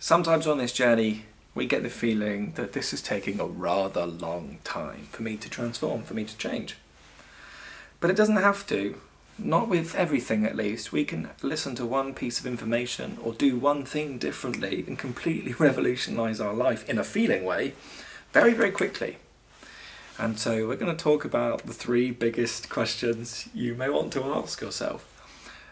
Sometimes on this journey, we get the feeling that this is taking a rather long time for me to transform, for me to change. But it doesn't have to. Not with everything, at least. We can listen to one piece of information or do one thing differently and completely revolutionize our life in a feeling way very, very quickly. And so we're going to talk about the three biggest questions you may want to ask yourself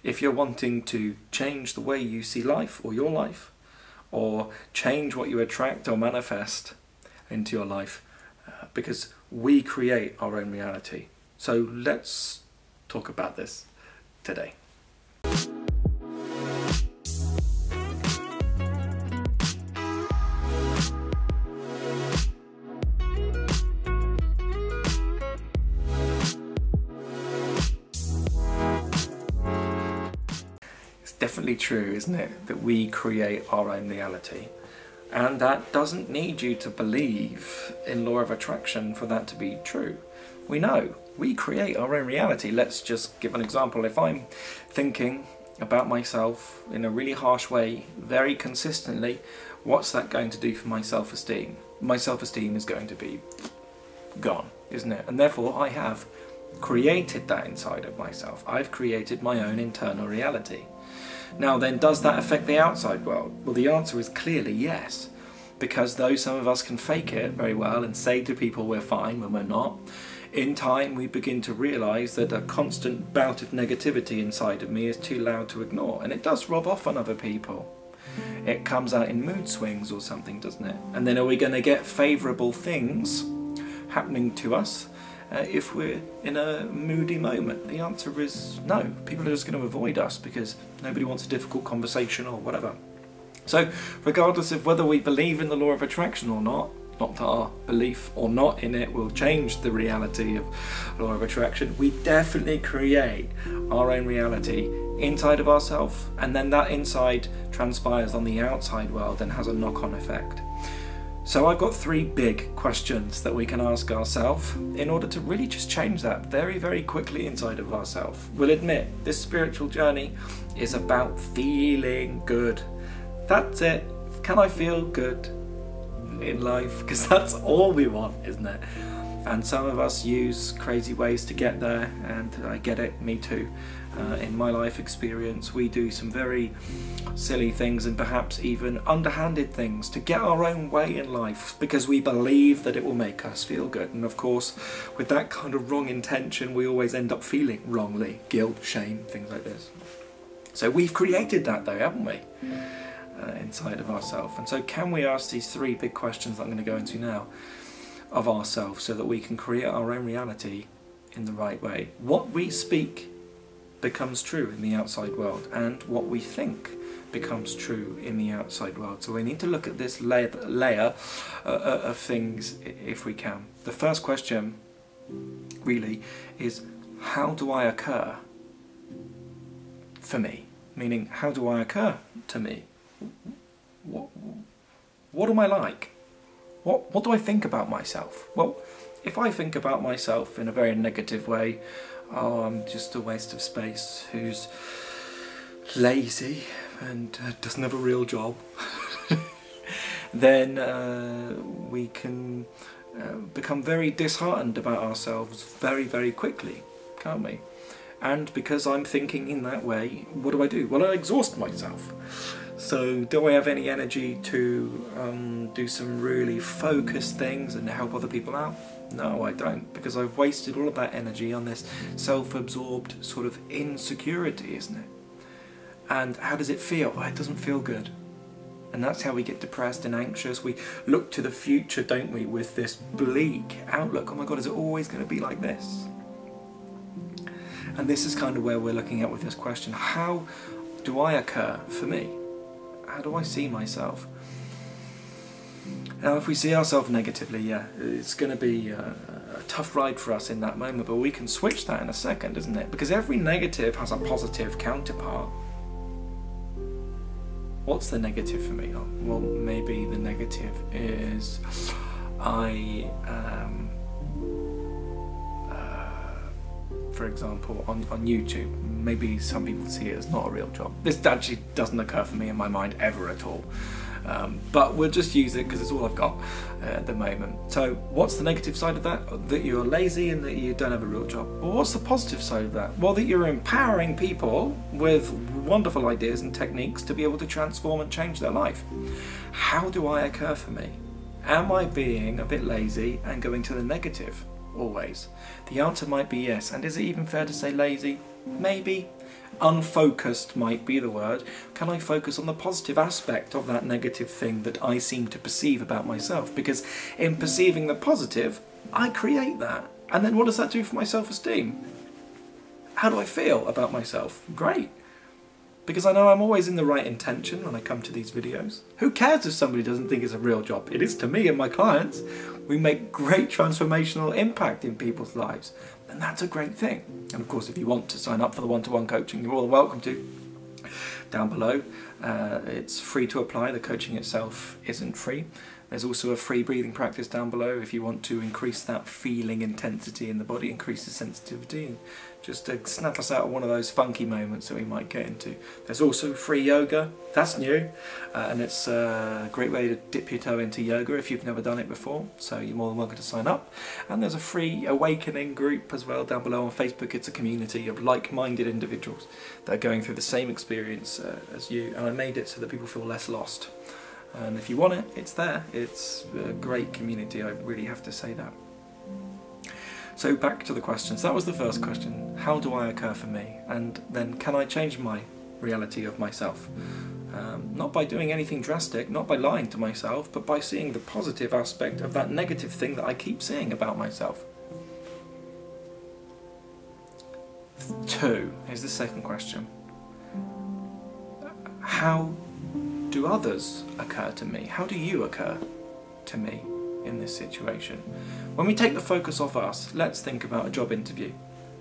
if you're wanting to change the way you see life or your life, or change what you attract or manifest into your life, because we create our own reality. So let's talk about this today. Definitely true, isn't it, that we create our own reality, and that doesn't need you to believe in law of attraction for that to be true. We know we create our own reality. Let's just give an example. If I'm thinking about myself in a really harsh way very consistently, what's that going to do for my self-esteem? My self-esteem is going to be gone, isn't it? And therefore I have created that inside of myself. I've created my own internal reality. Now then, does that affect the outside world? Well, the answer is clearly yes, because though some of us can fake it very well and say to people we're fine when we're not, in time we begin to realise that a constant bout of negativity inside of me is too loud to ignore, and it does rub off on other people. It comes out in mood swings or something, doesn't it? And then are we going to get favourable things happening to us if we're in a moody moment? The answer is no. People are just going to avoid us because nobody wants a difficult conversation or whatever. So regardless of whether we believe in the law of attraction or not that our belief or not in it will change the reality of law of attraction, we definitely create our own reality inside of ourselves, and then that inside transpires on the outside world and has a knock-on effect. So I've got three big questions that we can ask ourselves in order to really just change that very, very quickly inside of ourselves. We'll admit, this spiritual journey is about feeling good. That's it. Can I feel good in life? Because that's all we want, isn't it? And some of us use crazy ways to get there, and I get it, me too. In my life experience, we do some very silly things and perhaps even underhanded things to get our own way in life because we believe that it will make us feel good. And of course, with that kind of wrong intention, we always end up feeling wrongly, guilt, shame, things like this. So we've created that though, haven't we? Inside of ourselves. And so can we ask these three big questions that I'm going to go into now of ourselves so that we can create our own reality in the right way? What we speak becomes true in the outside world, and what we think becomes true in the outside world. So we need to look at this layer of things if we can. The first question really is, how do I occur for me? Meaning, how do I occur to me? What am I like? What do I think about myself? Well, if I think about myself in a very negative way, oh, I'm just a waste of space who's lazy and doesn't have a real job, then we can become very disheartened about ourselves very, very quickly, can't we? And because I'm thinking in that way, what do? Well, I exhaust myself. So do I have any energy to do some really focused things and help other people out? No, I don't, because I've wasted all of that energy on this self-absorbed sort of insecurity, isn't it? And how does it feel? Well, it doesn't feel good. And that's how we get depressed and anxious. We look to the future, don't we, with this bleak outlook. Oh my God, is it always going to be like this? And this is kind of where we're looking at with this question. How do I occur for me? How do I see myself? Now, if we see ourselves negatively, yeah, it's going to be a tough ride for us in that moment, but we can switch that in a second, isn't it? Because every negative has a positive counterpart. What's the negative for me? Oh, well, maybe the negative is I for example, on YouTube. Maybe some people see it as not a real job. This actually doesn't occur for me in my mind ever at all. But we'll just use it because it's all I've got at the moment. So what's the negative side of that? That you're lazy and that you don't have a real job. Well, what's the positive side of that? Well, that you're empowering people with wonderful ideas and techniques to be able to transform and change their life. How do I occur for me? Am I being a bit lazy and going to the negative always? The answer might be yes. And is it even fair to say lazy? Maybe. Unfocused might be the word. Can I focus on the positive aspect of that negative thing that I seem to perceive about myself? Because in perceiving the positive, I create that. And then what does that do for my self-esteem? How do I feel about myself? Great. Because I know I'm always in the right intention when I come to these videos. Who cares if somebody doesn't think it's a real job? It is to me and my clients. We make great transformational impact in people's lives. And that's a great thing. And of course, if you want to sign up for the one-to-one coaching, you're more than welcome to. Down below, it's free to apply. The coaching itself isn't free. There's also a free breathing practice down below if you want to increase that feeling intensity in the body, increase the sensitivity, just to snap us out of one of those funky moments that we might get into. There's also free yoga. That's new, and it's a great way to dip your toe into yoga if you've never done it before, so you're more than welcome to sign up. And there's a free awakening group as well down below on Facebook. It's a community of like-minded individuals that are going through the same experience as you, and I made it so that people feel less lost. And if you want it, it's there. It's a great community, I really have to say that. So back to the questions. That was the first question. How do I occur for me? And then can I change my reality of myself? Not by doing anything drastic, not by lying to myself, but by seeing the positive aspect of that negative thing that I keep seeing about myself. 2 is the second question. How do others occur to me? How do you occur to me in this situation? When we take the focus off us, let's think about a job interview.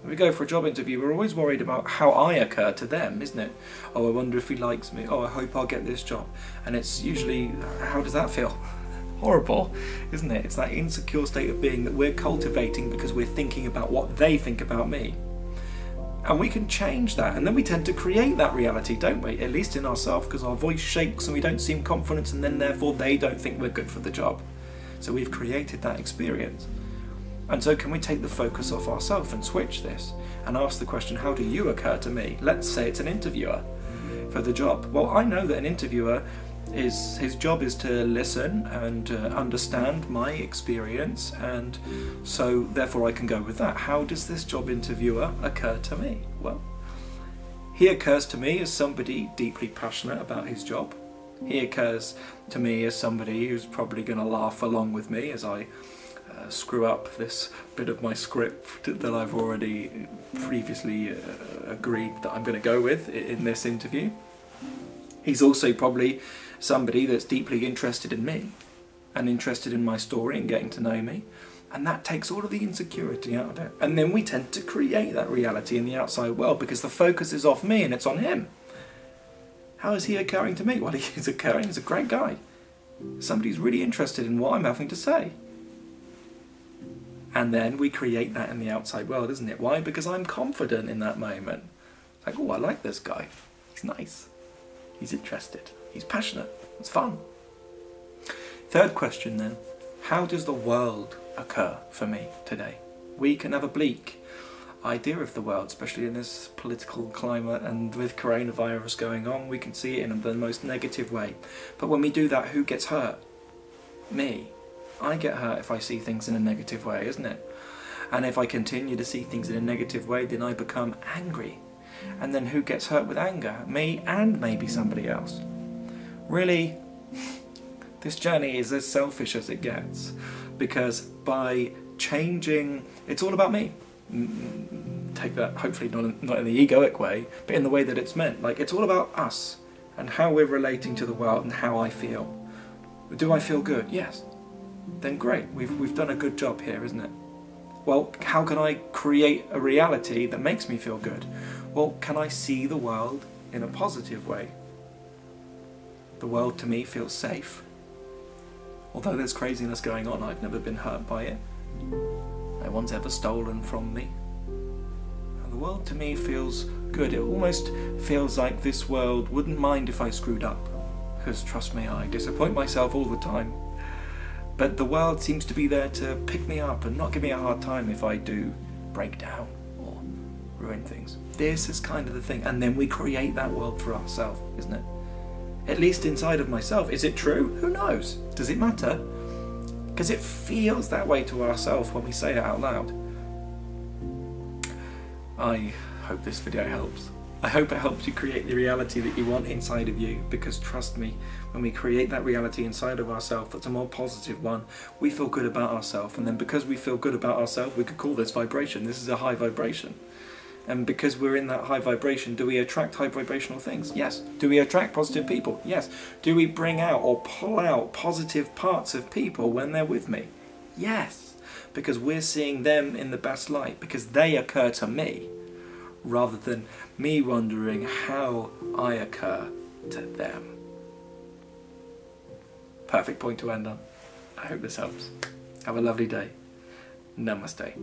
When we go for a job interview, we're always worried about how I occur to them, isn't it? Oh, I wonder if he likes me. Oh, I hope I'll get this job. And it's usually, how does that feel? Horrible, isn't it? It's that insecure state of being that we're cultivating because we're thinking about what they think about me. And we can change that, and then we tend to create that reality, don't we? At least in ourselves, because our voice shakes and we don't seem confident, and then therefore they don't think we're good for the job. So we've created that experience. And so can we take the focus off ourselves and switch this and ask the question, how do you occur to me? Let's say it's an interviewer for the job. Well, I know that an interviewer, his job is to listen and understand my experience, and so therefore I can go with that. How does this job interviewer occur to me? Well, he occurs to me as somebody deeply passionate about his job. He occurs to me as somebody who's probably going to laugh along with me as I screw up this bit of my script that I've already previously agreed that I'm going to go with in this interview. He's also probably somebody that's deeply interested in me and interested in my story and getting to know me, and that takes all of the insecurity out of it. And then we tend to create that reality in the outside world because the focus is off me and it's on him. How is he occurring to me? Well, he's occurring as a great guy. Somebody's really interested in what I'm having to say. And then we create that in the outside world, isn't it? Why? Because I'm confident in that moment. Like, oh, I like this guy. He's nice. He's interested. He's passionate. It's fun. Third question then. How does the world occur for me today? We can have a bleak idea of the world, especially in this political climate and with coronavirus going on. We can see it in the most negative way. But when we do that, who gets hurt? Me. I get hurt if I see things in a negative way, isn't it? And if I continue to see things in a negative way, then I become angry. And then who gets hurt with anger? Me and maybe somebody else. Really, this journey is as selfish as it gets, because by changing, it's all about me. Take that, hopefully not in the egoic way, but in the way that it's meant. Like, it's all about us and how we're relating to the world and how I feel. Do I feel good? Yes. Then great, we've done a good job here, isn't it? Well, how can I create a reality that makes me feel good? Well, can I see the world in a positive way? The world to me feels safe. Although there's craziness going on, I've never been hurt by it. No one's ever stolen from me. And the world to me feels good. It almost feels like this world wouldn't mind if I screwed up. because trust me, I disappoint myself all the time. But the world seems to be there to pick me up and not give me a hard time if I do break down or ruin things. This is kind of the thing. And then we create that world for ourselves, isn't it? At least inside of myself. Is it true? Who knows? Does it matter? Because it feels that way to ourselves when we say it out loud. I hope this video helps. I hope it helps you create the reality that you want inside of you, because trust me, when we create that reality inside of ourselves that's a more positive one, we feel good about ourselves, and then because we feel good about ourselves, we could call this vibration. This is a high vibration. And because we're in that high vibration, do we attract high vibrational things? Yes. Do we attract positive people? Yes. Do we bring out or pull out positive parts of people when they're with me? Yes. Because we're seeing them in the best light, because they occur to me, rather than me wondering how I occur to them. Perfect point to end on. I hope this helps. Have a lovely day. Namaste.